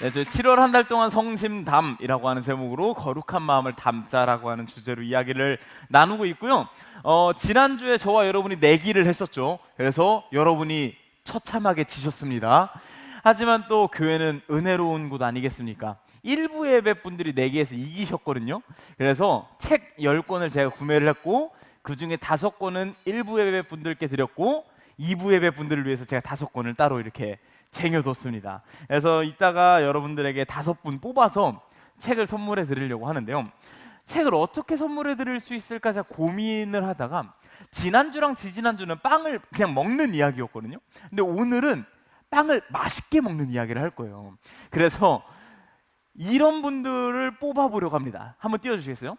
네, 저희 7월 한 달 동안 성심담이라고 하는 제목으로 거룩한 마음을 담자라고 하는 주제로 이야기를 나누고 있고요. 지난주에 저와 여러분이 내기를 했었죠. 그래서 여러분이 처참하게 지셨습니다. 하지만 또 교회는 은혜로운 곳 아니겠습니까? 일부 예배 분들이 내기에서 이기셨거든요. 그래서 책 10권을 제가 구매를 했고 그 중에 5권은 일부 예배 분들께 드렸고 2부 예배 분들을 위해서 제가 5권을 따로 이렇게 쟁여뒀습니다. 그래서 이따가 여러분들에게 5분 뽑아서 책을 선물해 드리려고 하는데요. 책을 어떻게 선물해 드릴 수 있을까 제가 고민을 하다가 지난주랑 지지난주는 빵을 그냥 먹는 이야기였거든요. 근데 오늘은 빵을 맛있게 먹는 이야기를 할 거예요. 그래서 이런 분들을 뽑아보려고 합니다. 한번 띄워주시겠어요?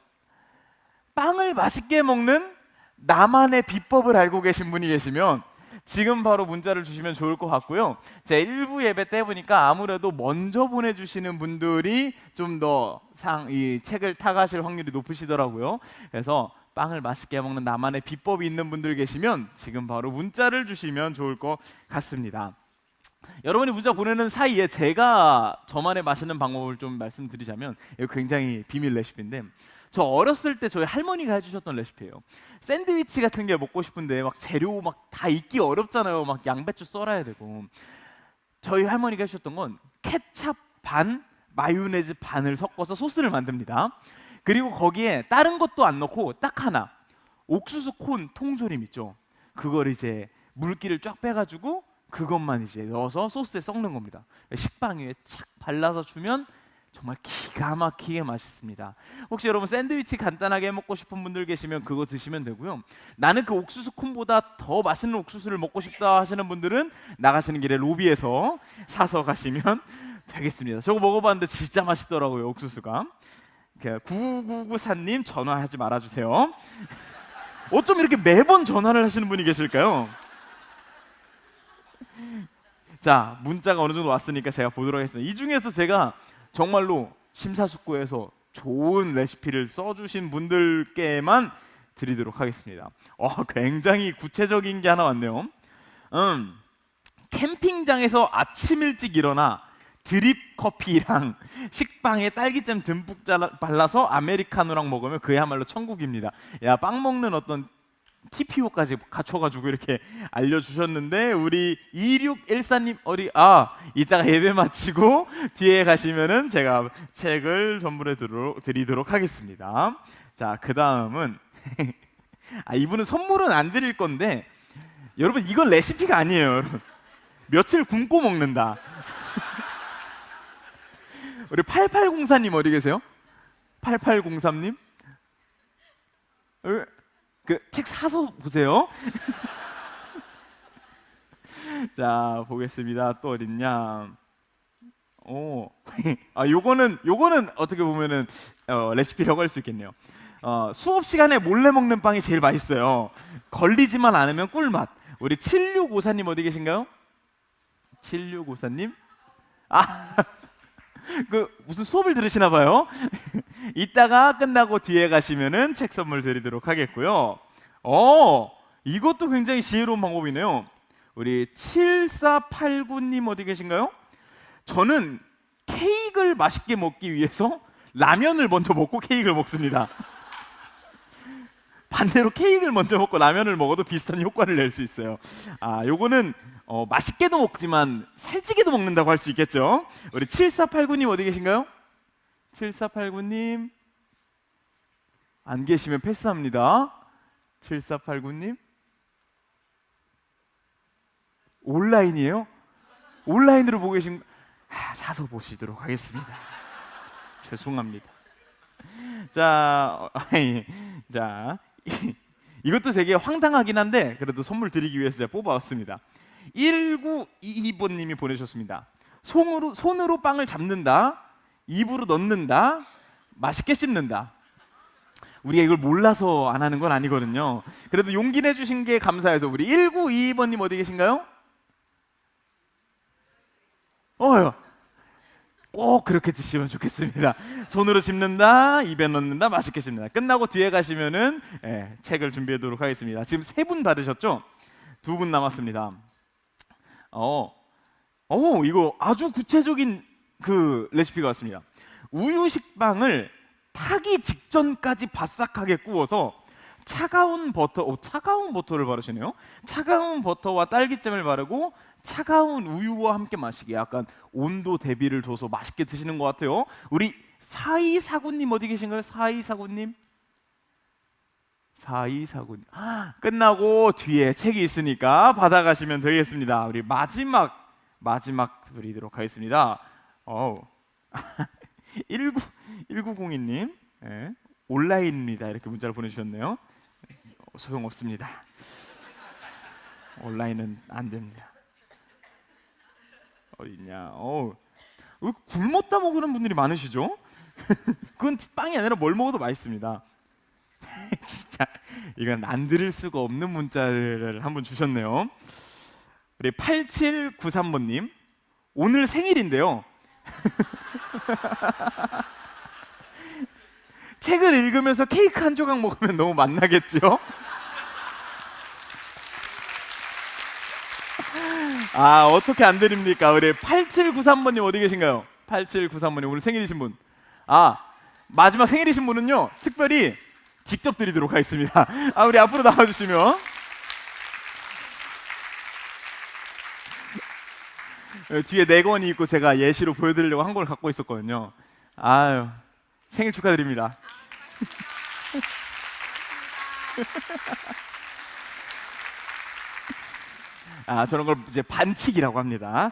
빵을 맛있게 먹는 나만의 비법을 알고 계신 분이 계시면 지금 바로 문자를 주시면 좋을 것 같고요. 제 1부 예배 때 보니까 아무래도 먼저 보내주시는 분들이 좀 더 이 책을 타가실 확률이 높으시더라고요. 그래서 빵을 맛있게 먹는 나만의 비법이 있는 분들 계시면 지금 바로 문자를 주시면 좋을 것 같습니다. 여러분이 문자 보내는 사이에 제가 저만의 맛있는 방법을 좀 말씀드리자면 이거 굉장히 비밀 레시피인데 저 어렸을 때 저희 할머니가 해주셨던 레시피예요. 샌드위치 같은 게 먹고 싶은데 막 재료 막 다 익기 어렵잖아요. 막 양배추 썰어야 되고 저희 할머니가 해주셨던 건 케찹 반, 마요네즈 반을 섞어서 소스를 만듭니다. 그리고 거기에 다른 것도 안 넣고 딱 하나 옥수수 콘 통조림 있죠. 그걸 이제 물기를 쫙 빼가지고 그것만 이제 넣어서 소스에 섞는 겁니다. 식빵 위에 착 발라서 주면 정말 기가 막히게 맛있습니다. 혹시 여러분 샌드위치 간단하게 먹고 싶은 분들 계시면 그거 드시면 되고요. 나는 그 옥수수 콘보다 더 맛있는 옥수수를 먹고 싶다 하시는 분들은 나가시는 길에 로비에서 사서 가시면 되겠습니다. 저거 먹어봤는데 진짜 맛있더라고요. 옥수수가. 9994님 전화하지 말아주세요. 어쩜 이렇게 매번 전화를 하시는 분이 계실까요? 자, 문자가 어느 정도 왔으니까 제가 보도록 하겠습니다. 이 중에서 제가 정말로 심사숙고해서 좋은 레시피를 써주신 분들께만 드리도록 하겠습니다. 굉장히 구체적인 게 하나 왔네요. 캠핑장에서 아침 일찍 일어나 드립 커피랑 식빵에 딸기잼 듬뿍 발라서 아메리카노랑 먹으면 그야말로 천국입니다. 야, 빵 먹는 어떤 TPO까지 갖춰가지고 이렇게 알려주셨는데 우리 2614님 이따가 예배 마치고 뒤에 가시면은 제가 책을 선물해 드리도록 하겠습니다. 자, 그 다음은 이분은 선물은 안 드릴 건데 여러분 이건 레시피가 아니에요. 여러분. 며칠 굶고 먹는다. 우리 8804님 어디 계세요? 8803님? 그 책 사서 보세요. 자, 보겠습니다. 또 어딨냐? 요거는 어떻게 보면은 레시피라고 할 수 있겠네요. 수업 시간에 몰래 먹는 빵이 제일 맛있어요. 걸리지만 않으면 꿀맛. 우리 7654님 어디 계신가요? 7654님? 무슨 수업을 들으시나 봐요. 이따가 끝나고 뒤에 가시면은 책 선물 드리도록 하겠고요. 이것도 굉장히 지혜로운 방법이네요. 우리 7489님 어디 계신가요? 저는 케이크를 맛있게 먹기 위해서 라면을 먼저 먹고 케이크를 먹습니다. 반대로 케이크를 먼저 먹고 라면을 먹어도 비슷한 효과를 낼 수 있어요. 요거는 맛있게도 먹지만 살찌게도 먹는다고 할 수 있겠죠. 우리 7489님 어디 계신가요? 7489님 안 계시면 패스합니다. 7489님 온라인이에요? 온라인으로 보고 계신 사서 보시도록 하겠습니다. 죄송합니다. 자, 이것도 되게 황당하긴 한데 그래도 선물 드리기 위해서 제가 뽑아왔습니다. 1922번님이 보내주셨습니다. 손으로 빵을 잡는다, 입으로 넣는다, 맛있게 씹는다. 우리가 이걸 몰라서 안 하는 건 아니거든요. 그래도 용기 내주신 게 감사해서 우리 1922번님 어디 계신가요? 꼭 그렇게 드시면 좋겠습니다. 손으로 씹는다, 입에 넣는다, 맛있게 씹는다. 끝나고 뒤에 가시면은 책을 준비하도록 하겠습니다. 지금 3분 받으셨죠? 2분 남았습니다. 이거 아주 구체적인 그 레시피가 왔습니다. 우유 식빵을 타기 직전까지 바싹하게 구워서 차가운 버터를 바르시네요. 차가운 버터와 딸기잼을 바르고 차가운 우유와 함께 마시게, 약간 온도 대비를 둬서 맛있게 드시는 것 같아요. 우리 사이사구님 어디 계신가요? 사이사구님. 끝나고 뒤에 책이 있으니까 받아가시면 되겠습니다. 우리 마지막 드리도록 하겠습니다. 1902님, 네, 온라인입니다. 이렇게 문자를 보내주셨네요. 소용없습니다. 온라인은 안 됩니다. 어딨냐? 왜 굶었다 먹는 분들이 많으시죠? 그건 빵이 아니라 뭘 먹어도 맛있습니다. 진짜 이건 안 드릴 수가 없는 문자를 한번 주셨네요. 우리 8793번님, 오늘 생일인데요. 책을 읽으면서 케이크 한 조각 먹으면 너무 맛나겠죠? 어떻게 안 드립니까? 우리 8793번님 어디 계신가요? 8793번님 오늘 생일이신 분. 마지막 생일이신 분은요, 특별히 직접 드리도록 하겠습니다. 우리 앞으로 나와주시면. 뒤에 4권이 있고 제가 예시로 보여드리려고 한 권을 갖고 있었거든요. 생일 축하드립니다. 저런 걸 이제 반칙이라고 합니다.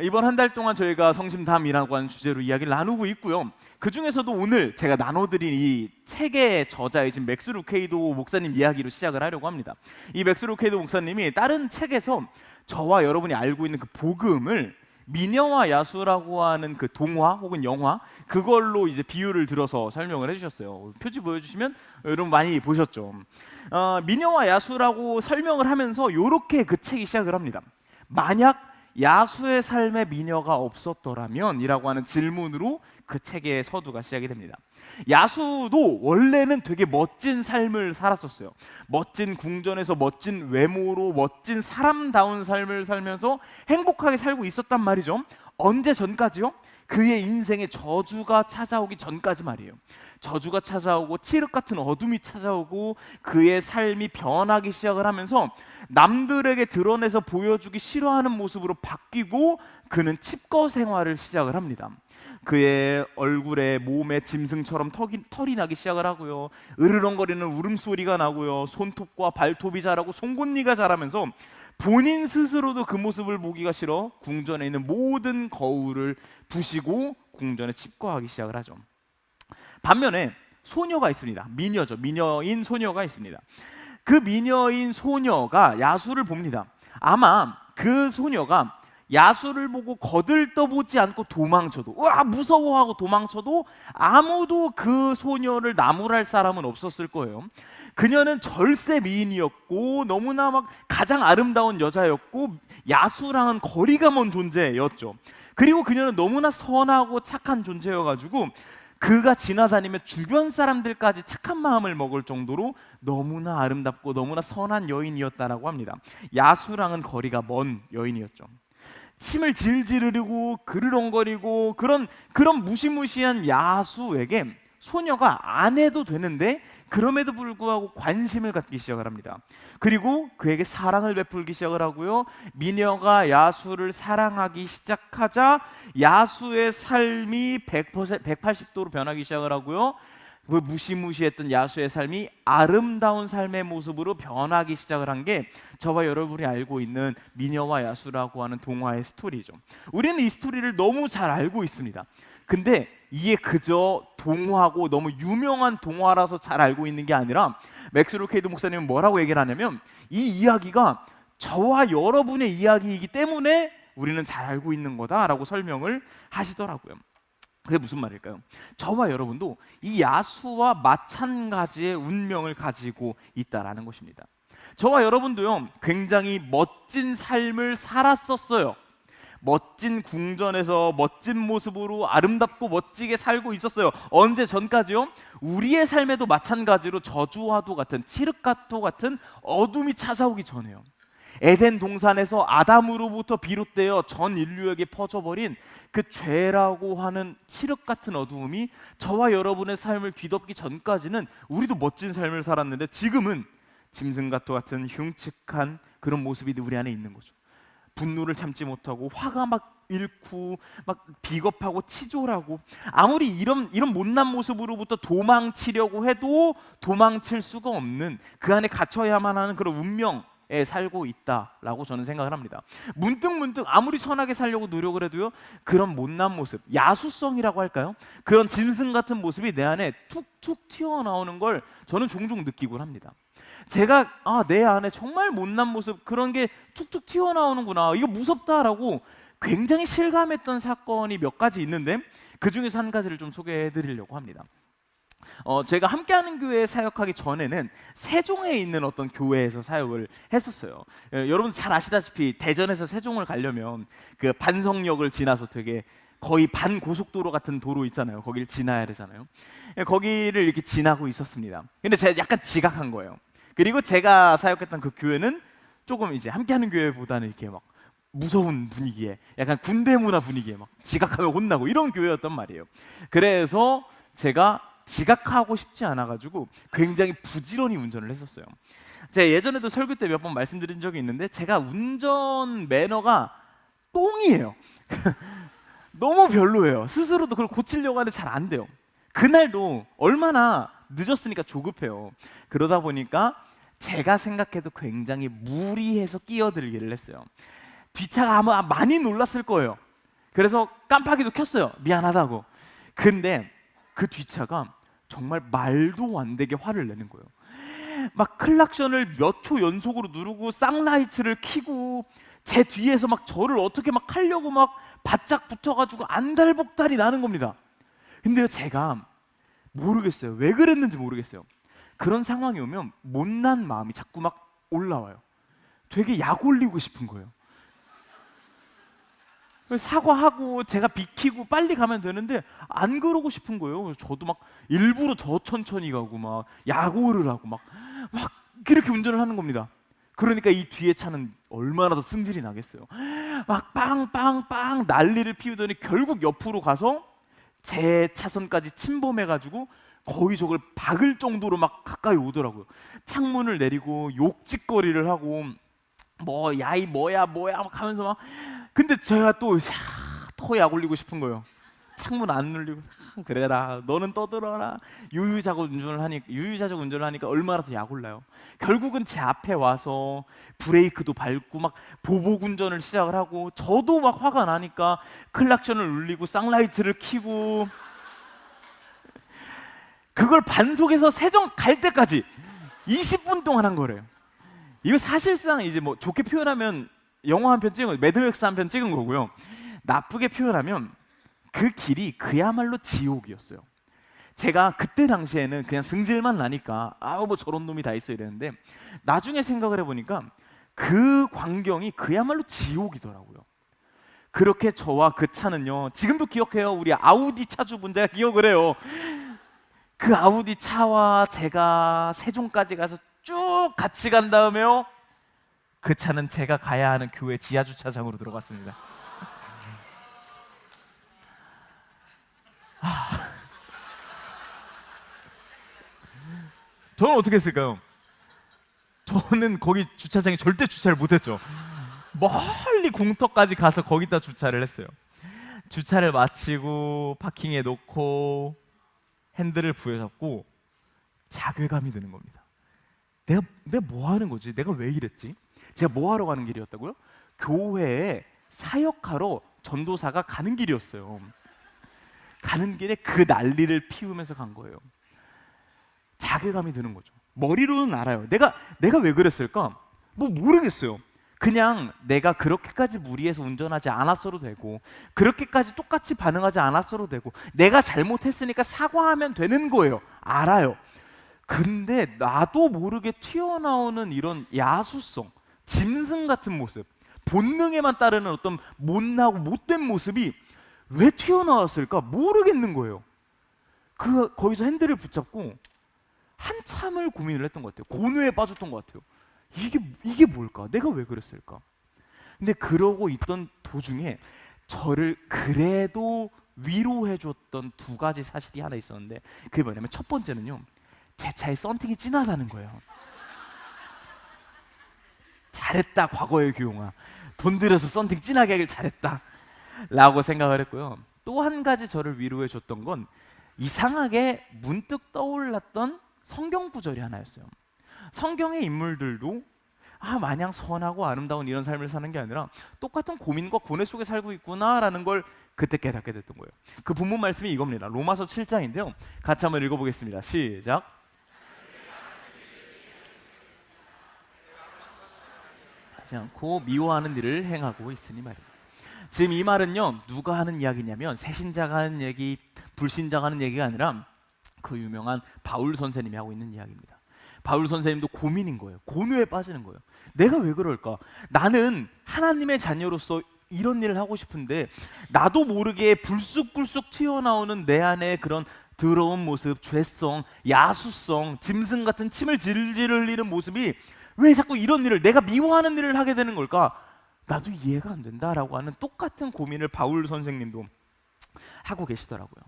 이번 한 달 동안 저희가 성심담이라고 하는 주제로 이야기를 나누고 있고요. 그 중에서도 오늘 제가 나눠드린 이 책의 저자이신 맥스 루케이도 목사님 이야기로 시작을 하려고 합니다. 이 맥스 루케이도 목사님이 다른 책에서 저와 여러분이 알고 있는 그 복음을 미녀와 야수라고 하는 그 동화 혹은 영화, 그걸로 이제 비유를 들어서 설명을 해주셨어요. 표지 보여주시면 여러분 많이 보셨죠. 미녀와 야수라고 설명을 하면서 이렇게 그 책이 시작을 합니다. 만약 야수의 삶에 미녀가 없었더라면 이라고 하는 질문으로 그 책의 서두가 시작이 됩니다. 야수도 원래는 되게 멋진 삶을 살았었어요. 멋진 궁전에서 멋진 외모로 멋진 사람다운 삶을 살면서 행복하게 살고 있었단 말이죠. 언제 전까지요? 그의 인생에 저주가 찾아오기 전까지 말이에요. 저주가 찾아오고 칠흑 같은 어둠이 찾아오고 그의 삶이 변하기 시작을 하면서 남들에게 드러내서 보여주기 싫어하는 모습으로 바뀌고 그는 칩거 생활을 시작을 합니다. 그의 얼굴에 몸에 짐승처럼 털이 나기 시작을 하고요. 으르렁거리는 울음소리가 나고요. 손톱과 발톱이 자라고 송곳니가 자라면서 본인 스스로도 그 모습을 보기가 싫어 궁전에 있는 모든 거울을 부시고 궁전에 칩거하기 시작을 하죠. 반면에 소녀가 있습니다. 미녀죠. 미녀인 소녀가 있습니다. 그 미녀인 소녀가 야수를 봅니다. 아마 그 소녀가 야수를 보고 거들떠보지 않고 도망쳐도, 무서워하고 도망쳐도 아무도 그 소녀를 나무랄 사람은 없었을 거예요. 그녀는 절세 미인이었고 너무나 막 가장 아름다운 여자였고 야수랑은 거리가 먼 존재였죠. 그리고 그녀는 너무나 선하고 착한 존재여가지고 그가 지나다니며 주변 사람들까지 착한 마음을 먹을 정도로 너무나 아름답고 너무나 선한 여인이었다라고 합니다. 야수랑은 거리가 먼 여인이었죠. 침을 질질 흐르고 그르렁거리고 그런 무시무시한 야수에게 소녀가 안 해도 되는데 그럼에도 불구하고 관심을 갖기 시작을 합니다. 그리고 그에게 사랑을 베풀기 시작을 하고요. 미녀가 야수를 사랑하기 시작하자 야수의 삶이 180도로 변하기 시작을 하고요. 그 무시무시했던 야수의 삶이 아름다운 삶의 모습으로 변하기 시작을 한 게 저와 여러분이 알고 있는 미녀와 야수라고 하는 동화의 스토리죠. 우리는 이 스토리를 너무 잘 알고 있습니다. 근데 이게 그저 동화고 너무 유명한 동화라서 잘 알고 있는 게 아니라 맥스 루케이도 목사님은 뭐라고 얘기를 하냐면 이 이야기가 저와 여러분의 이야기이기 때문에 우리는 잘 알고 있는 거다라고 설명을 하시더라고요. 그게 무슨 말일까요? 저와 여러분도 이 야수와 마찬가지의 운명을 가지고 있다라는 것입니다. 저와 여러분도요, 굉장히 멋진 삶을 살았었어요. 멋진 궁전에서 멋진 모습으로 아름답고 멋지게 살고 있었어요. 언제 전까지요? 우리의 삶에도 마찬가지로 저주와도 같은 칠흑과도 같은 어둠이 찾아오기 전에요. 에덴 동산에서 아담으로부터 비롯되어 전 인류에게 퍼져버린 그 죄라고 하는 칠흑 같은 어두움이 저와 여러분의 삶을 뒤덮기 전까지는 우리도 멋진 삶을 살았는데, 지금은 짐승과 같은 흉측한 그런 모습이 우리 안에 있는 거죠. 분노를 참지 못하고 화가 막 일고 막 비겁하고 치졸하고, 아무리 이런 못난 모습으로부터 도망치려고 해도 도망칠 수가 없는, 그 안에 갇혀야만 하는 그런 운명에 살고 있다라고 저는 생각을 합니다. 문득 아무리 선하게 살려고 노력을 해도요, 그런 못난 모습, 야수성이라고 할까요? 그런 짐승 같은 모습이 내 안에 툭툭 튀어나오는 걸 저는 종종 느끼곤 합니다. 제가 내 안에 정말 못난 모습, 그런 게 툭툭 튀어나오는구나, 이거 무섭다라고 굉장히 실감했던 사건이 몇 가지 있는데, 그 중에서 한 가지를 좀 소개해 드리려고 합니다. 제가 함께하는 교회에 사역하기 전에는 세종에 있는 어떤 교회에서 사역을 했었어요. 여러분 잘 아시다시피 대전에서 세종을 가려면 그 반성역을 지나서 되게 거의 반고속도로 같은 도로 있잖아요. 거기를 지나야 되잖아요. 거기를 이렇게 지나고 있었습니다. 근데 제가 약간 지각한 거예요. 그리고 제가 사역했던 그 교회는 조금 이제 함께하는 교회보다는 이렇게 막 무서운 분위기에, 약간 군대 문화 분위기에 막 지각하면 혼나고 이런 교회였단 말이에요. 그래서 제가 지각하고 싶지 않아가지고 굉장히 부지런히 운전을 했었어요. 제가 예전에도 설교 때 몇 번 말씀드린 적이 있는데, 제가 운전 매너가 똥이에요. 너무 별로예요. 스스로도 그걸 고치려고 하는데 잘 안 돼요. 그날도 얼마나 늦었으니까 조급해요. 그러다 보니까 제가 생각해도 굉장히 무리해서 끼어들기를 했어요. 뒷차가 아마 많이 놀랐을 거예요. 그래서 깜빡이도 켰어요. 미안하다고. 근데 그 뒷차가 정말 말도 안 되게 화를 내는 거예요. 막 클락션을 몇 초 연속으로 누르고 쌍라이트를 켜고 제 뒤에서 막 저를 어떻게 막 하려고 막 바짝 붙어가지고 안달복달이 나는 겁니다. 근데요, 제가 모르겠어요. 왜 그랬는지 모르겠어요. 그런 상황이 오면 못난 마음이 자꾸 막 올라와요. 되게 약 올리고 싶은 거예요. 사과하고 제가 비키고 빨리 가면 되는데 안 그러고 싶은 거예요. 그래서 저도 막 일부러 더 천천히 가고 막 야구를 하고 막 그렇게 운전을 하는 겁니다. 그러니까 이 뒤에 차는 얼마나 더 승질이 나겠어요. 막 빵빵빵 난리를 피우더니 결국 옆으로 가서 제 차선까지 침범해가지고 거의 저걸 박을 정도로 막 가까이 오더라고요. 창문을 내리고 욕짓거리를 하고 뭐 야이 뭐야 막 하면서 막, 근데 제가 또 더 약 올리고 싶은 거예요. 창문 안 눌리고 그래라 너는 떠들어라. 유유자적 운전을 하니까 얼마나 더 약 올라요. 결국은 제 앞에 와서 브레이크도 밟고 막 보복 운전을 시작을 하고, 저도 막 화가 나니까 클락션을 울리고 쌍라이트를 켜고, 그걸 반속에서 세정 갈 때까지 20분 동안 한 거래요. 이거 사실상 이제 뭐 좋게 표현하면 영화 한 편 찍은, 매드맥스 한 편 찍은 거고요. 나쁘게 표현하면 그 길이 그야말로 지옥이었어요. 제가 그때 당시에는 그냥 승질만 나니까 뭐 저런 놈이 다 있어 이랬는데, 나중에 생각을 해보니까 그 광경이 그야말로 지옥이더라고요. 그렇게 저와 그 차는요, 지금도 기억해요. 우리 아우디 차주분 제가 기억을 해요. 그 아우디 차와 제가 세종까지 가서 쭉 같이 간 다음에요, 그 차는 제가 가야 하는 교회 지하 주차장으로 들어갔습니다. 저는 어떻게 했을까요? 저는 거기 주차장에 절대 주차를 못했죠. 멀리 공터까지 가서 거기다 주차를 했어요. 주차를 마치고 파킹에 놓고 핸들을 부여잡고 자괴감이 드는 겁니다. 내가 뭐 하는 거지? 내가 왜 이랬지? 제가 뭐 하러 가는 길이었다고요? 교회에 사역하러 전도사가 가는 길이었어요. 가는 길에 그 난리를 피우면서 간 거예요. 자괴감이 드는 거죠. 머리로는 알아요. 내가 왜 그랬을까? 뭐 모르겠어요. 그냥 내가 그렇게까지 무리해서 운전하지 않았어도 되고, 그렇게까지 똑같이 반응하지 않았어도 되고, 내가 잘못했으니까 사과하면 되는 거예요. 알아요. 근데 나도 모르게 튀어나오는 이런 야수성, 짐승 같은 모습, 본능에만 따르는 어떤 못나고 못된 모습이 왜 튀어나왔을까 모르겠는 거예요. 거기서 핸들을 붙잡고 한참을 고민을 했던 것 같아요. 고뇌에 빠졌던 것 같아요. 이게 뭘까? 내가 왜 그랬을까? 근데 그러고 있던 도중에 저를 그래도 위로해줬던 두 가지 사실이 하나 있었는데, 그게 뭐냐면 첫 번째는요, 제 차에 썬팅이 진하다는 거예요. 잘했다 과거의 규용아, 돈 들여서 썬팅 진하게 하길 잘했다 라고 생각을 했고요. 또 한 가지 저를 위로해줬던 건 이상하게 문득 떠올랐던 성경 구절이 하나였어요. 성경의 인물들도 마냥 선하고 아름다운 이런 삶을 사는 게 아니라 똑같은 고민과 고뇌 속에 살고 있구나라는 걸 그때 깨닫게 됐던 거예요. 그 본문 말씀이 이겁니다. 로마서 7장인데요. 같이 한번 읽어보겠습니다. 시작. 하지 않고 미워하는 일을 행하고 있으니 말입니다. 지금 이 말은요, 누가 하는 이야기냐면 새신자가 하는 얘기, 불신자가 하는 얘기가 아니라 그 유명한 바울 선생님이 하고 있는 이야기입니다. 바울 선생님도 고민인 거예요. 고뇌에 빠지는 거예요. 내가 왜 그럴까? 나는 하나님의 자녀로서 이런 일을 하고 싶은데 나도 모르게 불쑥불쑥 튀어나오는 내 안에 그런 더러운 모습, 죄성, 야수성, 짐승 같은 침을 질질 흘리는 모습이 왜 자꾸 이런 일을, 내가 미워하는 일을 하게 되는 걸까? 나도 이해가 안 된다라고 하는 똑같은 고민을 바울 선생님도 하고 계시더라고요.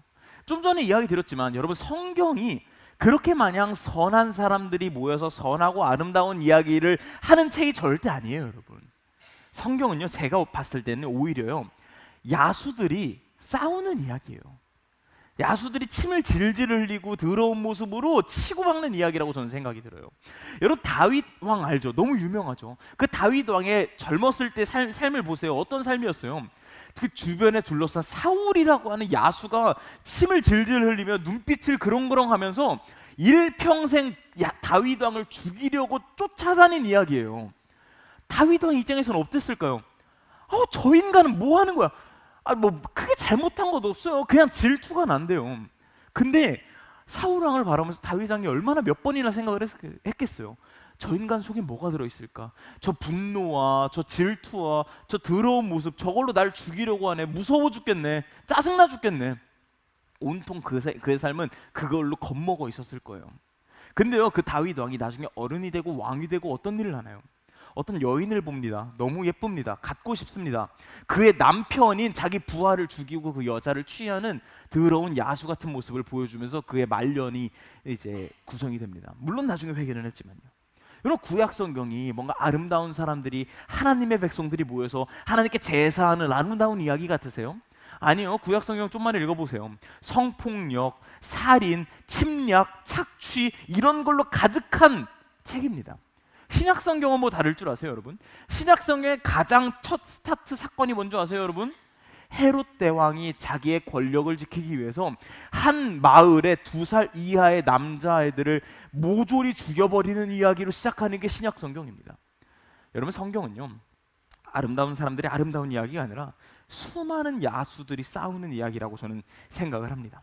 좀 전에 이야기 드렸지만 여러분, 성경이 그렇게 마냥 선한 사람들이 모여서 선하고 아름다운 이야기를 하는 책이 절대 아니에요, 여러분. 성경은요, 제가 봤을 때는 오히려요, 야수들이 싸우는 이야기예요. 야수들이 침을 질질 흘리고 더러운 모습으로 치고박는 이야기라고 저는 생각이 들어요. 여러분, 다윗 왕 알죠? 너무 유명하죠. 그 다윗 왕의 젊었을 때 삶을 보세요. 어떤 삶이었어요? 그 주변에 둘러싼 사울이라고 하는 야수가 침을 질질 흘리며 눈빛을 그렁그렁하면서 일평생 다윗 왕을 죽이려고 쫓아다닌 이야기예요. 다윗 왕 입장에서는 어땠을까요? 저 인간은 뭐 하는 거야? 뭐 크게 잘못한 것도 없어요. 그냥 질투가 난대요. 근데 사울 왕을 바라보면서 다윗 왕이 얼마나 몇 번이나 생각을 했겠어요. 저 인간 속에 뭐가 들어있을까? 저 분노와 저 질투와 저 더러운 모습, 저걸로 날 죽이려고 하네. 무서워 죽겠네. 짜증나 죽겠네. 온통 그의 삶은 그걸로 겁먹어 있었을 거예요. 근데요, 그 다윗 왕이 나중에 어른이 되고 왕이 되고 어떤 일을 하나요? 어떤 여인을 봅니다. 너무 예쁩니다. 갖고 싶습니다. 그의 남편인 자기 부하를 죽이고 그 여자를 취하는 더러운 야수 같은 모습을 보여주면서 그의 말년이 이제 구성이 됩니다. 물론 나중에 회개는 했지만요. 여러분, 구약 성경이 뭔가 아름다운 사람들이, 하나님의 백성들이 모여서 하나님께 제사하는 아름다운 이야기 같으세요? 아니요. 구약 성경 좀만 읽어보세요. 성폭력, 살인, 침략, 착취 이런 걸로 가득한 책입니다. 신약 성경은 뭐 다를 줄 아세요, 여러분? 신약 성경의 가장 첫 스타트 사건이 뭔지 아세요, 여러분? 헤롯 대왕이 자기의 권력을 지키기 위해서 한 마을에 2살 이하의 남자아이들을 모조리 죽여버리는 이야기로 시작하는 게 신약 성경입니다. 여러분, 성경은요, 아름다운 사람들의 아름다운 이야기가 아니라 수많은 야수들이 싸우는 이야기라고 저는 생각을 합니다.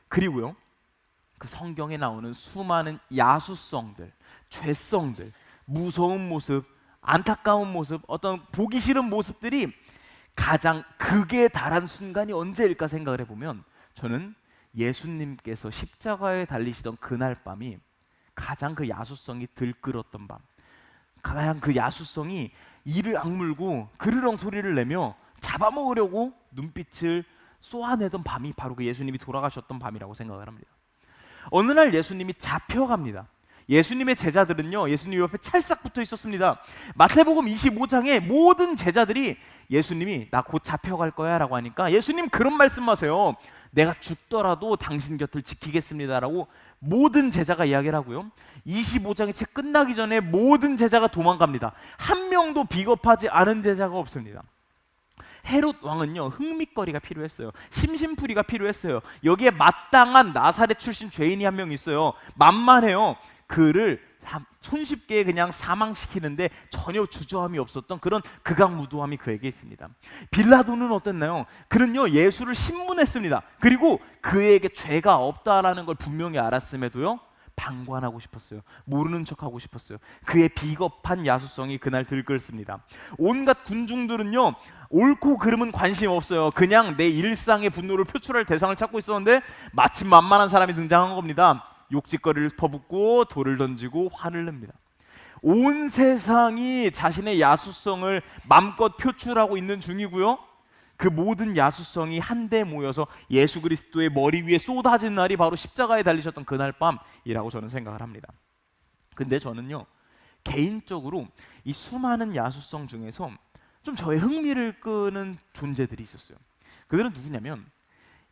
그리고요, 그 성경에 나오는 수많은 야수성들, 죄성들, 무서운 모습, 안타까운 모습, 어떤 보기 싫은 모습들이 가장 극에 달한 순간이 언제일까 생각을 해보면 저는 예수님께서 십자가에 달리시던 그날 밤이 가장 그 야수성이 들끓었던 밤, 가장 그 야수성이 이를 악물고 그르렁 소리를 내며 잡아먹으려고 눈빛을 쏘아내던 밤이 바로 그 예수님이 돌아가셨던 밤이라고 생각을 합니다. 어느 날 예수님이 잡혀갑니다. 예수님의 제자들은요, 예수님 옆에 찰싹 붙어 있었습니다. 마태복음 25장에 모든 제자들이 예수님이 나 곧 잡혀갈 거야 라고 하니까 예수님 그런 말씀하세요. 내가 죽더라도 당신 곁을 지키겠습니다 라고 모든 제자가 이야기를 하고요, 25장이 채 끝나기 전에 모든 제자가 도망갑니다. 한 명도 비겁하지 않은 제자가 없습니다. 헤롯 왕은요, 흥미거리가 필요했어요. 심심풀이가 필요했어요. 여기에 마땅한 나사렛 출신 죄인이 한 명 있어요. 만만해요. 그를 손쉽게 그냥 사망시키는데 전혀 주저함이 없었던 그런 극악무도함이 그에게 있습니다. 빌라도는 어땠나요? 그는요, 예수를 신문했습니다. 그리고 그에게 죄가 없다라는 걸 분명히 알았음에도요, 방관하고 싶었어요. 모르는 척하고 싶었어요. 그의 비겁한 야수성이 그날 들끓습니다. 온갖 군중들은요, 옳고 그름은 관심 없어요. 그냥 내 일상의 분노를 표출할 대상을 찾고 있었는데 마침 만만한 사람이 등장한 겁니다. 욕짓거리를 퍼붓고 돌을 던지고 화를 냅니다. 온 세상이 자신의 야수성을 맘껏 표출하고 있는 중이고요. 그 모든 야수성이 한데 모여서 예수 그리스도의 머리 위에 쏟아진 날이 바로 십자가에 달리셨던 그날 밤이라고 저는 생각을 합니다. 근데 저는요, 개인적으로 이 수많은 야수성 중에서 좀 저의 흥미를 끄는 존재들이 있었어요. 그들은 누구냐면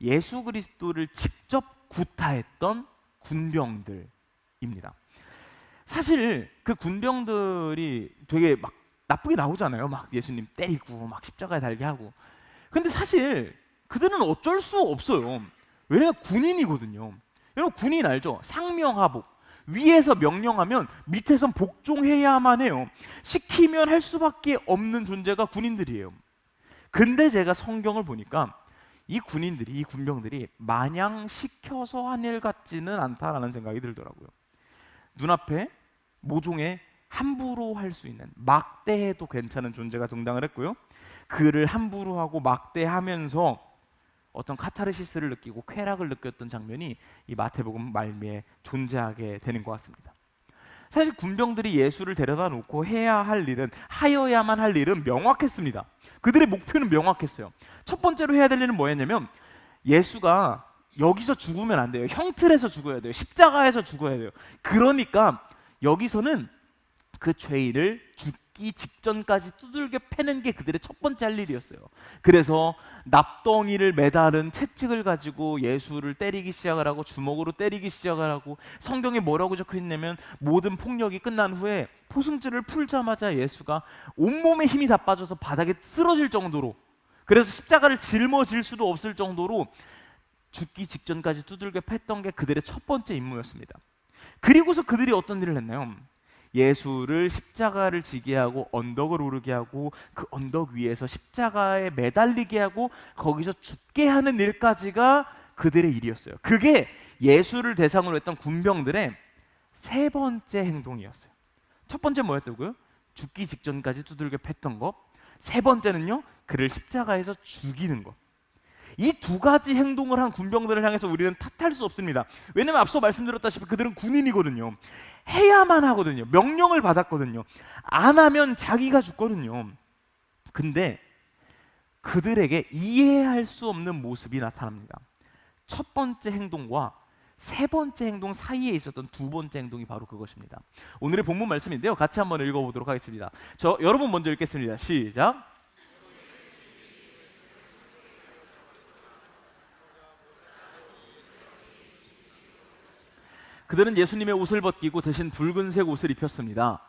예수 그리스도를 직접 구타했던 군병들입니다. 사실 그 군병들이 되게 막 나쁘게 나오잖아요. 막 예수님 때리고 막 십자가에 달게 하고. 근데 사실 그들은 어쩔 수 없어요. 왜냐면 군인이거든요. 여러분 군인 알죠? 상명하복. 위에서 명령하면 밑에선 복종해야만 해요. 시키면 할 수밖에 없는 존재가 군인들이에요. 근데 제가 성경을 보니까 이 군인들이, 이 군병들이 마냥 시켜서 한 일 같지는 않다라는 생각이 들더라고요. 눈앞에 모종에 함부로 할 수 있는, 막대해도 괜찮은 존재가 등장을 했고요. 그를 함부로 하고 막대하면서 어떤 카타르시스를 느끼고 쾌락을 느꼈던 장면이 이 마태복음 말미에 존재하게 되는 것 같습니다. 사실 군병들이 예수를 데려다 놓고 해야 할 일은, 하여야만 할 일은 명확했습니다. 그들의 목표는 명확했어요. 첫 번째로 해야 될 일은 뭐였냐면 예수가 여기서 죽으면 안 돼요. 형틀에서 죽어야 돼요. 십자가에서 죽어야 돼요. 그러니까 여기서는 그 죄인을 죽기 직전까지 두들겨 패는 게 그들의 첫 번째 할 일이었어요. 그래서 납덩이를 매달은 채찍을 가지고 예수를 때리기 시작을 하고 주먹으로 때리기 시작을 하고, 성경에 뭐라고 적혀 있냐면 모든 폭력이 끝난 후에 포승줄을 풀자마자 예수가 온몸에 힘이 다 빠져서 바닥에 쓰러질 정도로, 그래서 십자가를 짊어질 수도 없을 정도로 죽기 직전까지 두들겨 팼던 게 그들의 첫 번째 임무였습니다. 그리고서 그들이 어떤 일을 했나요? 예수를 십자가를 지게 하고 언덕을 오르게 하고 그 언덕 위에서 십자가에 매달리게 하고 거기서 죽게 하는 일까지가 그들의 일이었어요. 그게 예수를 대상으로 했던 군병들의 세 번째 행동이었어요. 첫 번째 뭐였다고요? 죽기 직전까지 두들겨 팼던 것. 세 번째는요, 그를 십자가에서 죽이는 것. 이 두 가지 행동을 한 군병들을 향해서 우리는 탓할 수 없습니다. 왜냐하면 앞서 말씀드렸다시피 그들은 군인이거든요. 해야만 하거든요. 명령을 받았거든요. 안 하면 자기가 죽거든요. 근데 그들에게 이해할 수 없는 모습이 나타납니다. 첫 번째 행동과 세 번째 행동 사이에 있었던 두 번째 행동이 바로 그것입니다. 오늘의 본문 말씀인데요, 같이 한번 읽어보도록 하겠습니다. 여러분 먼저 읽겠습니다. 시작. 그들은 예수님의 옷을 벗기고 대신 붉은색 옷을 입혔습니다.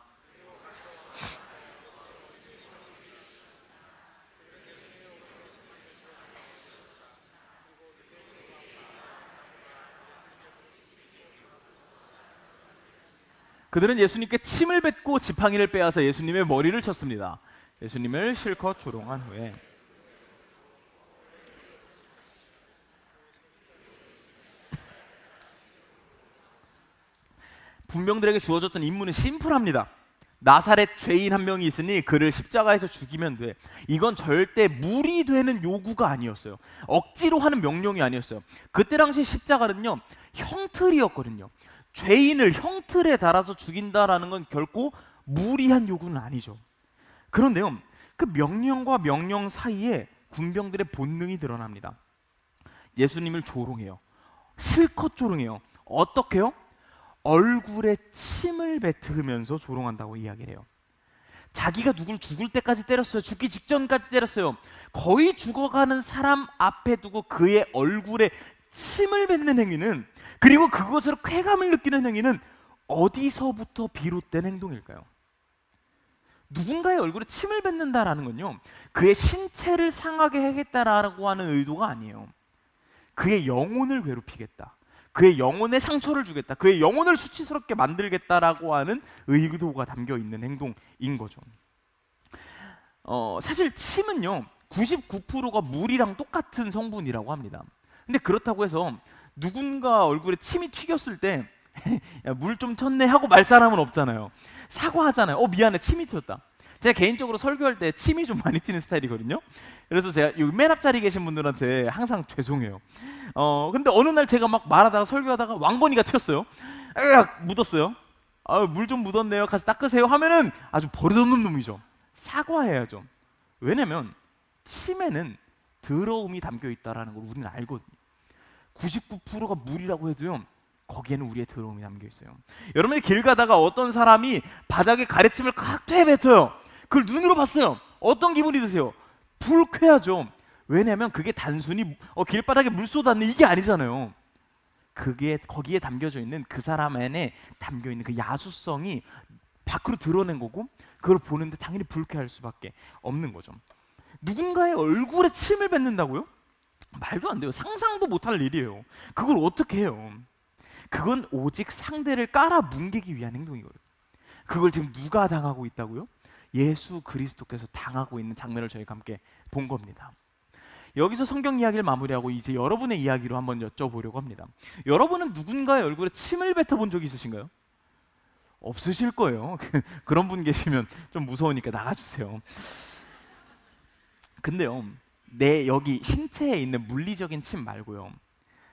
그들은 예수님께 침을 뱉고 지팡이를 빼앗아 예수님의 머리를 쳤습니다. 예수님을 실컷 조롱한 후에 군병들에게 주어졌던 임무는 심플합니다. 나사렛 죄인 한 명이 있으니 그를 십자가에서 죽이면 돼. 이건 절대 무리되는 요구가 아니었어요. 억지로 하는 명령이 아니었어요. 그때 당시 십자가는요, 형틀이었거든요. 죄인을 형틀에 달아서 죽인다라는 건 결코 무리한 요구는 아니죠. 그런데요, 그 명령과 명령 사이에 군병들의 본능이 드러납니다. 예수님을 조롱해요. 실컷 조롱해요. 어떻게요? 얼굴에 침을 뱉으면서 조롱한다고 이야기를 해요. 자기가 누굴 죽을 때까지 때렸어요. 죽기 직전까지 때렸어요. 거의 죽어가는 사람 앞에 두고 그의 얼굴에 침을 뱉는 행위는, 그리고 그것으로 쾌감을 느끼는 행위는 어디서부터 비롯된 행동일까요? 누군가의 얼굴에 침을 뱉는다라는 건요, 그의 신체를 상하게 하겠다라고 하는 의도가 아니에요. 그의 영혼을 괴롭히겠다, 그의 영혼에 상처를 주겠다, 그의 영혼을 수치스럽게 만들겠다라고 하는 의도가 담겨 있는 행동인 거죠. 사실 침은요 99%가 물이랑 똑같은 성분이라고 합니다. 근데 그렇다고 해서 누군가 얼굴에 침이 튀겼을 때 물 좀 쳤네 하고 말 사람은 없잖아요. 사과하잖아요. 미안해, 침이 튀었다. 제가 개인적으로 설교할 때 침이 좀 많이 튀는 스타일이거든요. 그래서 제가 이 맨 앞자리 계신 분들한테 항상 죄송해요. 근데 어느 날 제가 막 말하다가 설교하다가 왕건이가 튀었어요. 으악, 묻었어요. 물 좀 묻었네요. 가서 닦으세요 하면은 아주 버릇없는 놈이죠. 사과해야죠. 왜냐면 침에는 더러움이 담겨 있다라는 걸 우리는 알거든요. 99%가 물이라고 해도요, 거기에는 우리의 더러움이 담겨 있어요. 여러분이 길 가다가 어떤 사람이 바닥에 가래침을 칵퇴 뱉어요. 그걸 눈으로 봤어요. 어떤 기분이 드세요? 불쾌하죠. 왜냐하면 그게 단순히 길바닥에 물 쏟았네 이게 아니잖아요. 그게 거기에 담겨져 있는 그 사람 안에 담겨 있는 그 야수성이 밖으로 드러낸 거고, 그걸 보는데 당연히 불쾌할 수밖에 없는 거죠. 누군가의 얼굴에 침을 뱉는다고요? 말도 안 돼요. 상상도 못할 일이에요. 그걸 어떻게 해요? 그건 오직 상대를 깔아뭉개기 위한 행동이거든요. 그걸 지금 누가 당하고 있다고요? 예수 그리스도께서 당하고 있는 장면을 저희가 함께 본 겁니다. 여기서 성경 이야기를 마무리하고 이제 여러분의 이야기로 한번 여쭤보려고 합니다. 여러분은 누군가의 얼굴에 침을 뱉어본 적이 있으신가요? 없으실 거예요. 그런 분 계시면 좀 무서우니까 나가주세요. 근데요, 내 여기 신체에 있는 물리적인 침 말고요,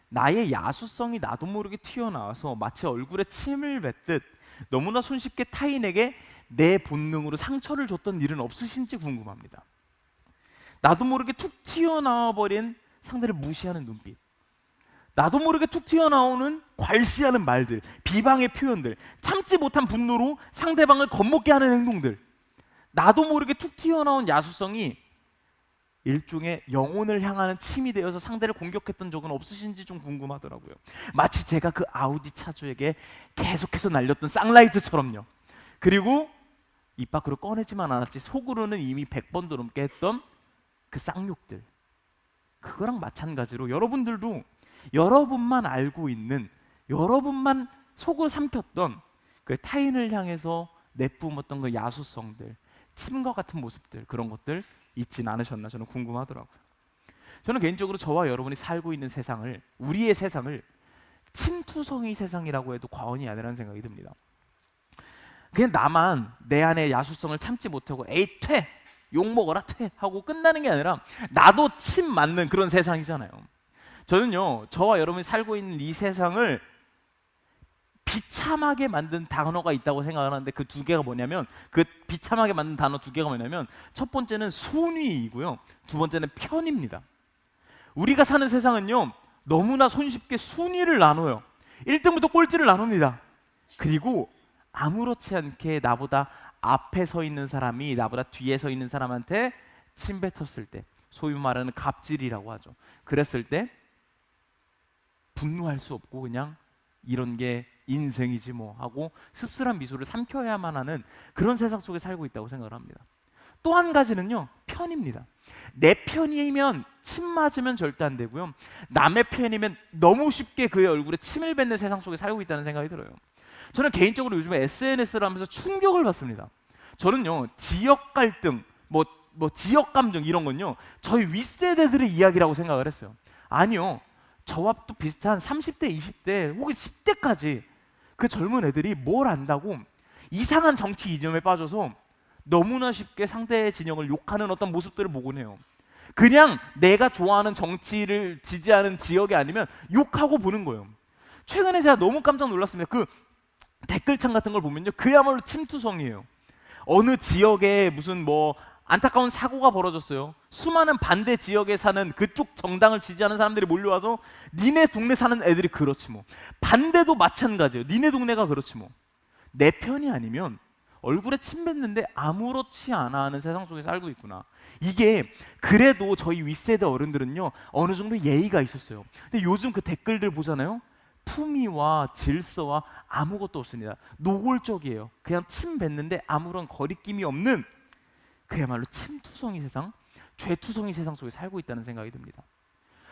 나의 야수성이 나도 모르게 튀어나와서 마치 얼굴에 침을 뱉듯 너무나 손쉽게 타인에게 내 본능으로 상처를 줬던 일은 없으신지 궁금합니다. 나도 모르게 툭 튀어나와 버린 상대를 무시하는 눈빛, 나도 모르게 툭 튀어나오는 괄시하는 말들, 비방의 표현들, 참지 못한 분노로 상대방을 겁먹게 하는 행동들, 나도 모르게 툭 튀어나온 야수성이 일종의 영혼을 향하는 침이 되어서 상대를 공격했던 적은 없으신지 좀 궁금하더라고요. 마치 제가 그 아우디 차주에게 계속해서 날렸던 쌍라이트처럼요. 그리고 입 밖으로 꺼내지만 않았지 속으로는 이미 100번도 넘게 했던 그 쌍욕들, 그거랑 마찬가지로 여러분들도 여러분만 알고 있는, 여러분만 속을 삼켰던 그 타인을 향해서 내뿜었던 그 야수성들, 침과 같은 모습들, 그런 것들 있진 않으셨나 저는 궁금하더라고요. 저는 개인적으로 저와 여러분이 살고 있는 세상을, 우리의 세상을 침투성이 세상이라고 해도 과언이 아니라는 생각이 듭니다. 그냥 나만 내 안에 야수성을 참지 못하고 에이 퇴! 욕먹어라 퇴! 하고 끝나는 게 아니라 나도 침 맞는 그런 세상이잖아요. 저는요, 저와 여러분이 살고 있는 이 세상을 비참하게 만든 단어가 있다고 생각하는데 그 두 개가 뭐냐면, 그 비참하게 만든 단어 두 개가 뭐냐면, 첫 번째는 순위이고요, 두 번째는 편입니다. 우리가 사는 세상은요, 너무나 손쉽게 순위를 나눠요. 1등부터 꼴찌를 나눕니다. 그리고 아무렇지 않게 나보다 앞에 서 있는 사람이 나보다 뒤에 서 있는 사람한테 침 뱉었을 때, 소위 말하는 갑질이라고 하죠. 그랬을 때 분노할 수 없고 그냥 이런 게 인생이지 뭐 하고 씁쓸한 미소를 삼켜야만 하는 그런 세상 속에 살고 있다고 생각을 합니다. 또 한 가지는요, 편입니다. 내 편이면 침 맞으면 절대 안 되고요, 남의 편이면 너무 쉽게 그의 얼굴에 침을 뱉는 세상 속에 살고 있다는 생각이 들어요. 저는 개인적으로 요즘에 SNS를 하면서 충격을 받습니다. 저는요, 지역 갈등, 뭐 지역 감정 이런 건요, 저희 윗세대들의 이야기라고 생각을 했어요. 아니요, 저와 또 비슷한 30대, 20대 혹은 10대까지 그 젊은 애들이 뭘 안다고 이상한 정치 이념에 빠져서 너무나 쉽게 상대의 진영을 욕하는 어떤 모습들을 보곤 해요. 그냥 내가 좋아하는 정치를 지지하는 지역이 아니면 욕하고 보는 거예요. 최근에 제가 너무 깜짝 놀랐습니다. 그 댓글창 같은 걸 보면요, 그야말로 침투성이에요. 어느 지역에 무슨 뭐 안타까운 사고가 벌어졌어요. 수많은 반대 지역에 사는 그쪽 정당을 지지하는 사람들이 몰려와서 니네 동네 사는 애들이 그렇지 뭐, 반대도 마찬가지예요. 니네 동네가 그렇지 뭐. 내 편이 아니면 얼굴에 침 뱉는데 아무렇지 않아 하는 세상 속에 살고 있구나. 이게 그래도 저희 윗세대 어른들은요, 어느 정도 예의가 있었어요. 근데 요즘 그 댓글들 보잖아요, 품위와 질서와 아무것도 없습니다. 노골적이에요. 그냥 침 뱉는데 아무런 거리낌이 없는 그야말로 침투성이 세상, 죄투성이 세상 속에 살고 있다는 생각이 듭니다.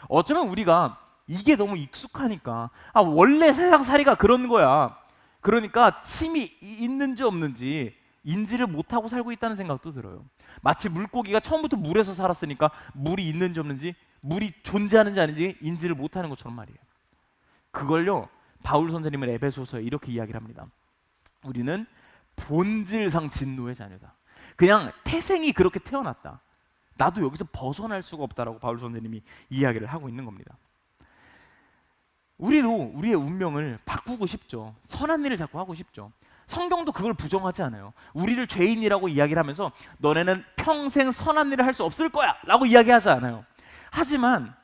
어쩌면 우리가 이게 너무 익숙하니까 원래 세상살이가 그런 거야, 그러니까 침이 있는지 없는지 인지를 못하고 살고 있다는 생각도 들어요. 마치 물고기가 처음부터 물에서 살았으니까 물이 있는지 없는지, 물이 존재하는지 아닌지 인지를 못하는 것처럼 말이에요. 그걸요, 바울 선생님은 에베소서에 이렇게 이야기를 합니다. 우리는 본질상 진노의 자녀다. 그냥 태생이 그렇게 태어났다. 나도 여기서 벗어날 수가 없다라고 바울 선생님이 이야기를 하고 있는 겁니다. 우리도 우리의 운명을 바꾸고 싶죠. 선한 일을 자꾸 하고 싶죠. 성경도 그걸 부정하지 않아요. 우리를 죄인이라고 이야기를 하면서 너네는 평생 선한 일을 할 수 없을 거야 라고 이야기하지 않아요. 하지만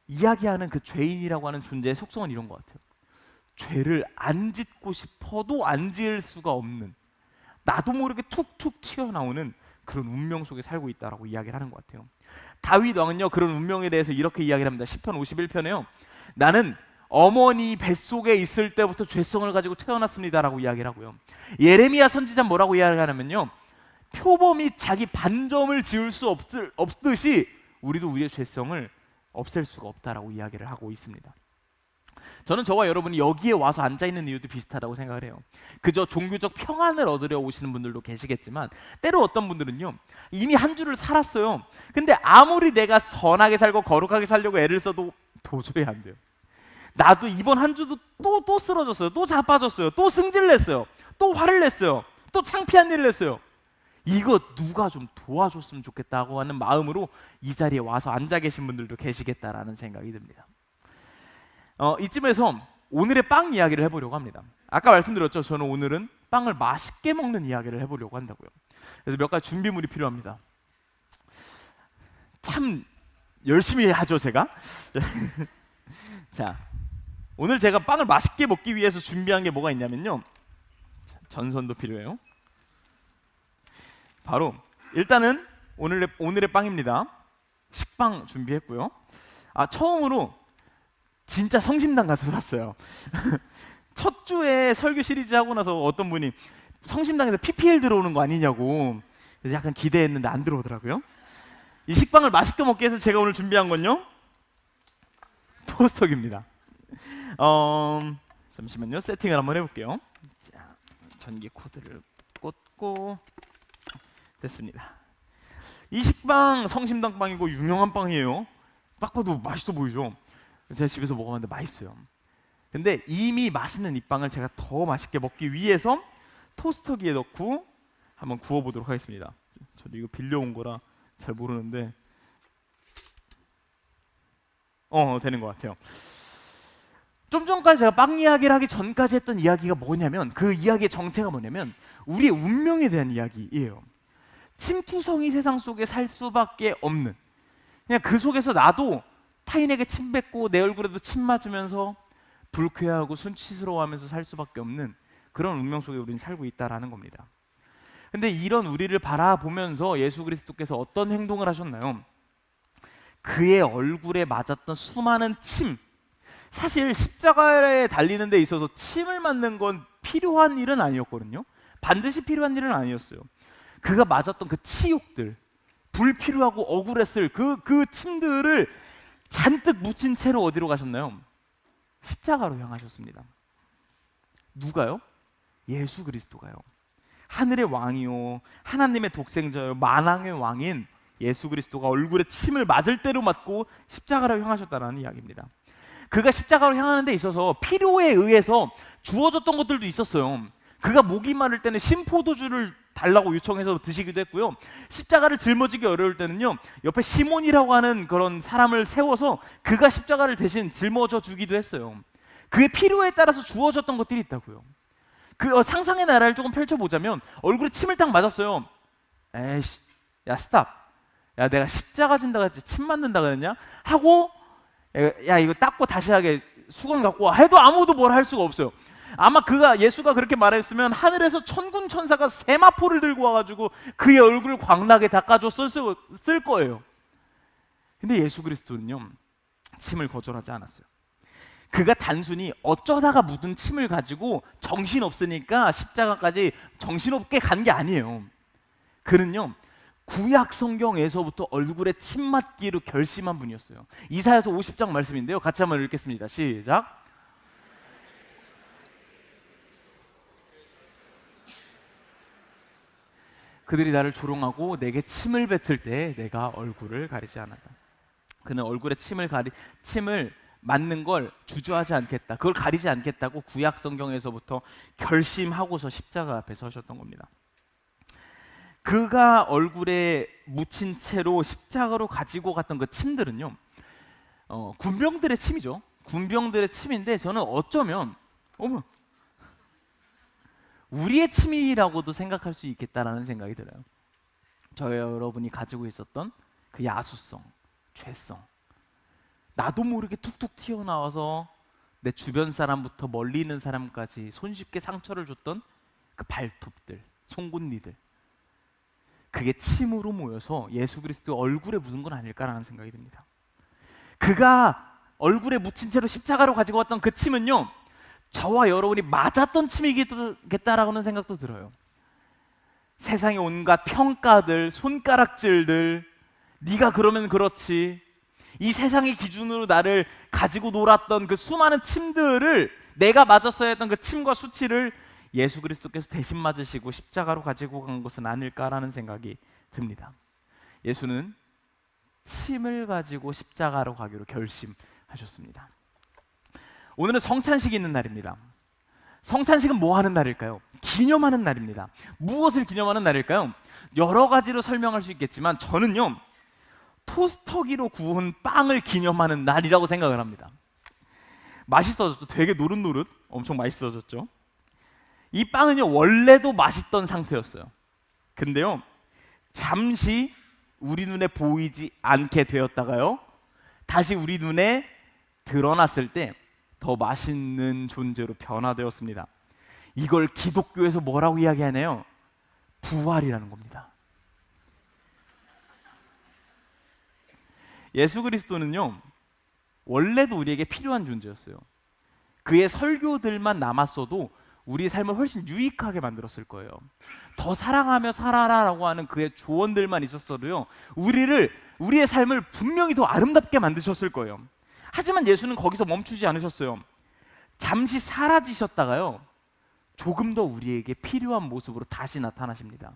이야기하는 그 죄인이라고 하는 존재의 속성은 이런 것 같아요. 죄를 안 짓고 싶어도 안 지을 수가 없는, 나도 모르게 툭툭 튀어나오는 그런 운명 속에 살고 있다라고 이야기를 하는 것 같아요. 다윗 왕은요 그런 운명에 대해서 이렇게 이야기를 합니다. 시편 51편에요. 나는 어머니 뱃속에 있을 때부터 죄성을 가지고 태어났습니다라고 이야기를 하고요. 예레미야 선지자는 뭐라고 이야기하냐면요, 표범이 자기 반점을 지을 수 없듯이 우리도 우리의 죄성을 없앨 수가 없다라고 이야기를 하고 있습니다. 저는 저와 여러분이 여기에 와서 앉아있는 이유도 비슷하다고 생각을 해요. 그저 종교적 평안을 얻으려 오시는 분들도 계시겠지만 때로 어떤 분들은요 이미 한 주를 살았어요. 근데 아무리 내가 선하게 살고 거룩하게 살려고 애를 써도 도저히 안 돼요. 나도 이번 한 주도 또 쓰러졌어요. 또 자빠졌어요. 또 승질을 냈어요. 또 화를 냈어요. 또 창피한 일을 했어요. 이거 누가 좀 도와줬으면 좋겠다고 하는 마음으로 이 자리에 와서 앉아 계신 분들도 계시겠다라는 생각이 듭니다. 이쯤에서 오늘의 빵 이야기를 해보려고 합니다. 아까 말씀드렸죠. 저는 오늘은 빵을 맛있게 먹는 이야기를 해보려고 한다고요. 그래서 몇 가지 준비물이 필요합니다. 참 열심히 하죠 제가. 자, 오늘 제가 빵을 맛있게 먹기 위해서 준비한 게 뭐가 있냐면요, 전선도 필요해요. 바로 일단은 오늘의 빵입니다. 식빵 준비했고요. 처음으로 진짜 성심당 가서 샀어요. 첫 주에 설교 시리즈 하고 나서 어떤 분이 성심당에서 PPL 들어오는 거 아니냐고 약간 기대했는데 안 들어오더라고요. 이 식빵을 맛있게 먹기 위해서 제가 오늘 준비한 건요, 토스터기입니다. 잠시만요. 세팅을 한번 해볼게요. 자, 전기 코드를 꽂고 됐습니다. 이 식빵 성심당 빵이고 유명한 빵이에요. 딱 봐도 맛있어 보이죠? 제가 집에서 먹어봤는데 맛있어요. 근데 이미 맛있는 이 빵을 제가 더 맛있게 먹기 위해서 토스터기에 넣고 한번 구워보도록 하겠습니다. 저도 이거 빌려온 거라 잘 모르는데 되는 것 같아요. 좀 전까지 제가 빵 이야기를 하기 전까지 했던 이야기가 뭐냐면, 그 이야기의 정체가 뭐냐면 우리의 운명에 대한 이야기예요. 침투성이 세상 속에 살 수밖에 없는, 그냥 그 속에서 나도 타인에게 침 뱉고 내 얼굴에도 침 맞으면서 불쾌하고 수치스러워하면서 살 수밖에 없는 그런 운명 속에 우리는 살고 있다라는 겁니다. 근데 이런 우리를 바라보면서 예수 그리스도께서 어떤 행동을 하셨나요? 그의 얼굴에 맞았던 수많은 침, 사실 십자가에 달리는 데 있어서 침을 맞는 건 필요한 일은 아니었거든요. 반드시 필요한 일은 아니었어요. 그가 맞았던 그 치욕들, 불필요하고 억울했을 그 침들을 잔뜩 묻힌 채로 어디로 가셨나요? 십자가로 향하셨습니다. 누가요? 예수 그리스도가요. 하늘의 왕이요, 하나님의 독생자요, 만왕의 왕인 예수 그리스도가 얼굴에 침을 맞을 대로 맞고 십자가로 향하셨다는 이야기입니다. 그가 십자가로 향하는 데 있어서 필요에 의해서 주어졌던 것들도 있었어요. 그가 목이 마를 때는 신포도주를 달라고 요청해서 드시기도 했고요. 십자가를 짊어지기 어려울 때는요, 옆에 시몬이라고 하는 그런 사람을 세워서 그가 십자가를 대신 짊어져 주기도 했어요. 그의 필요에 따라서 주어졌던 것들이 있다고요. 그 상상의 나라를 조금 펼쳐보자면 얼굴에 침을 딱 맞았어요. 에이씨, 야 스탑. 야 내가 십자가 진다고 했지 침 맞는다 그랬냐? 하고 야 이거 닦고 다시 하게 수건 갖고 와 해도 아무도 뭘 할 수가 없어요. 아마 예수가 그렇게 말했으면 하늘에서 천군 천사가 세마포를 들고 와가지고 그의 얼굴을 광나게 닦아줬을 거예요. 근데 예수 그리스도는요, 침을 거절하지 않았어요. 그가 단순히 어쩌다가 묻은 침을 가지고 정신없으니까 십자가까지 정신없게 간 게 아니에요. 그는요, 구약 성경에서부터 얼굴에 침 맞기로 결심한 분이었어요. 이사야서 50장 말씀인데요, 같이 한번 읽겠습니다. 시작. 그들이 나를 조롱하고 내게 침을 뱉을 때 내가 얼굴을 가리지 않았다. 그는 얼굴에 침을 맞는 걸 주저하지 않겠다, 그걸 가리지 않겠다고 구약 성경에서부터 결심하고서 십자가 앞에 서셨던 겁니다. 그가 얼굴에 묻힌 채로 십자가로 가지고 갔던 그 침들은요, 군병들의 침이죠. 군병들의 침인데 저는 어쩌면 우리의 침이라고도 생각할 수 있겠다라는 생각이 들어요. 저와 여러분이 가지고 있었던 그 야수성, 죄성, 나도 모르게 툭툭 튀어나와서 내 주변 사람부터 멀리 있는 사람까지 손쉽게 상처를 줬던 그 발톱들, 송곳니들, 그게 침으로 모여서 예수 그리스도의 얼굴에 묻은 건 아닐까라는 생각이 듭니다. 그가 얼굴에 묻힌 채로 십자가로 가지고 왔던 그 침은요, 저와 여러분이 맞았던 침이겠다라는 생각도 들어요. 세상의 온갖 평가들, 손가락질들, 네가 그러면 그렇지, 이 세상의 기준으로 나를 가지고 놀았던 그 수많은 침들을, 내가 맞았어야 했던 그 침과 수치를 예수 그리스도께서 대신 맞으시고 십자가로 가지고 간 것은 아닐까라는 생각이 듭니다. 예수는 침을 가지고 십자가로 가기로 결심하셨습니다. 오늘은 성찬식이 있는 날입니다. 성찬식은 뭐 하는 날일까요? 기념하는 날입니다. 무엇을 기념하는 날일까요? 여러 가지로 설명할 수 있겠지만 저는요, 토스터기로 구운 빵을 기념하는 날이라고 생각을 합니다. 맛있어졌죠. 되게 노릇노릇 엄청 맛있어졌죠. 이 빵은요, 원래도 맛있던 상태였어요. 근데요, 잠시 우리 눈에 보이지 않게 되었다가요, 다시 우리 눈에 드러났을 때 더 맛있는 존재로 변화되었습니다. 이걸 기독교에서 뭐라고 이야기하나요? 부활이라는 겁니다. 예수 그리스도는요, 원래도 우리에게 필요한 존재였어요. 그의 설교들만 남았어도 우리의 삶을 훨씬 유익하게 만들었을 거예요. 더 사랑하며 살아라라고 하는 그의 조언들만 있었어도요, 우리의 삶을 분명히 더 아름답게 만드셨을 거예요. 하지만 예수는 거기서 멈추지 않으셨어요. 잠시 사라지셨다가요, 조금 더 우리에게 필요한 모습으로 다시 나타나십니다.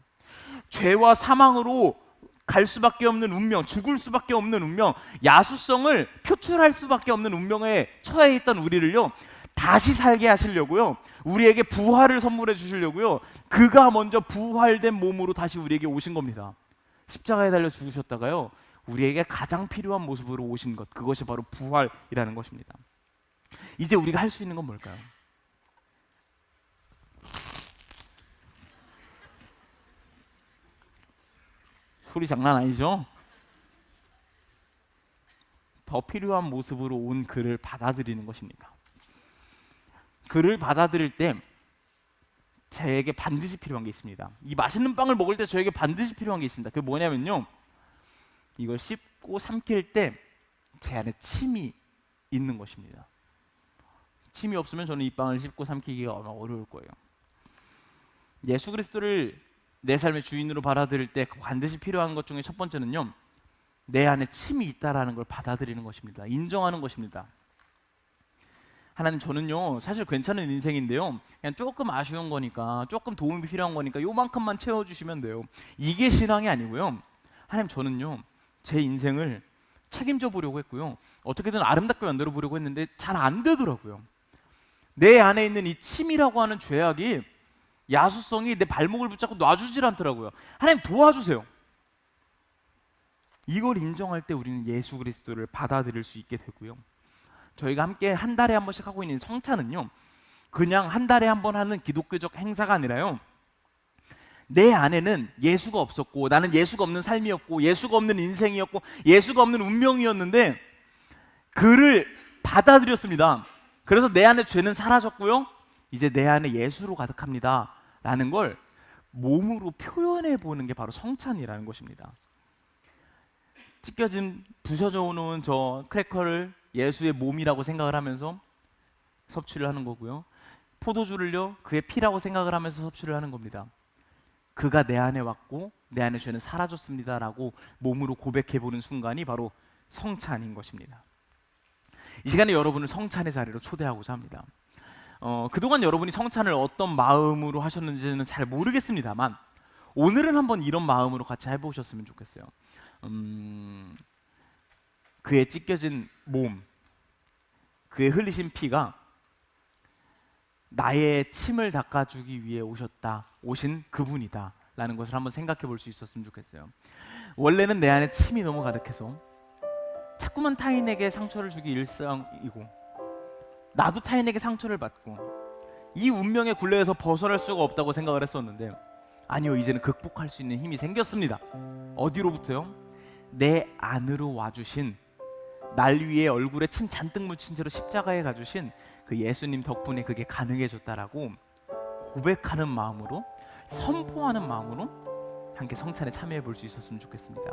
죄와 사망으로 갈 수밖에 없는 운명, 죽을 수밖에 없는 운명, 야수성을 표출할 수밖에 없는 운명에 처해 있던 우리를요, 다시 살게 하시려고요, 우리에게 부활을 선물해 주시려고요, 그가 먼저 부활된 몸으로 다시 우리에게 오신 겁니다. 십자가에 달려 죽으셨다가요, 우리에게 가장 필요한 모습으로 오신 것, 그것이 바로 부활이라는 것입니다. 이제 우리가 할 수 있는 건 뭘까요? 소리 장난 아니죠? 더 필요한 모습으로 온 그를 받아들이는 것입니다. 그를 받아들일 때 저에게 반드시 필요한 게 있습니다. 이 맛있는 빵을 먹을 때 저에게 반드시 필요한 게 있습니다. 그게 뭐냐면요, 이걸 씹고 삼킬 때 제 안에 침이 있는 것입니다. 침이 없으면 저는 이 빵을 씹고 삼키기가 어려울 거예요. 예수 그리스도를 내 삶의 주인으로 받아들일 때 반드시 필요한 것 중에 첫 번째는요, 내 안에 침이 있다라는 걸 받아들이는 것입니다. 인정하는 것입니다. 하나님, 저는요 사실 괜찮은 인생인데요, 그냥 조금 아쉬운 거니까, 조금 도움이 필요한 거니까 요만큼만 채워주시면 돼요. 이게 신앙이 아니고요, 하나님, 저는요 제 인생을 책임져 보려고 했고요, 어떻게든 아름답게 만들어 보려고 했는데 잘 안 되더라고요. 내 안에 있는 이 침이라고 하는 죄악이, 야수성이 내 발목을 붙잡고 놔주질 않더라고요. 하나님, 도와주세요. 이걸 인정할 때 우리는 예수 그리스도를 받아들일 수 있게 되고요, 저희가 함께 한 달에 한 번씩 하고 있는 성찬은요, 그냥 한 달에 한 번 하는 기독교적 행사가 아니라요, 내 안에는 예수가 없었고, 나는 예수가 없는 삶이었고, 예수가 없는 인생이었고, 예수가 없는 운명이었는데 그를 받아들였습니다. 그래서 내 안에 죄는 사라졌고요, 이제 내 안에 예수로 가득합니다 라는 걸 몸으로 표현해 보는 게 바로 성찬이라는 것입니다. 찢겨진, 부서져 오는 저 크래커를 예수의 몸이라고 생각을 하면서 섭취를 하는 거고요, 포도주를요 그의 피라고 생각을 하면서 섭취를 하는 겁니다. 그가 내 안에 왔고 내 안에 죄는 사라졌습니다 라고 몸으로 고백해 보는 순간이 바로 성찬인 것입니다. 이 시간에 여러분을 성찬의 자리로 초대하고자 합니다. 그동안 여러분이 성찬을 어떤 마음으로 하셨는지는 잘 모르겠습니다만, 오늘은 한번 이런 마음으로 같이 해보셨으면 좋겠어요. 그의 찢겨진 몸, 그의 흘리신 피가 나의 침을 닦아주기 위해 오신 그분이다 라는 것을 한번 생각해 볼 수 있었으면 좋겠어요. 원래는 내 안에 침이 너무 가득해서 자꾸만 타인에게 상처를 주기 일상이고, 나도 타인에게 상처를 받고, 이 운명의 굴레에서 벗어날 수가 없다고 생각을 했었는데 아니요, 이제는 극복할 수 있는 힘이 생겼습니다. 어디로부터요? 내 안으로 와주신, 날 위해 얼굴에 침 잔뜩 묻힌 채로 십자가에 가주신 그 예수님 덕분에 그게 가능해졌다라고 고백하는 마음으로, 선포하는 마음으로 함께 성찬에 참여해 볼 수 있었으면 좋겠습니다.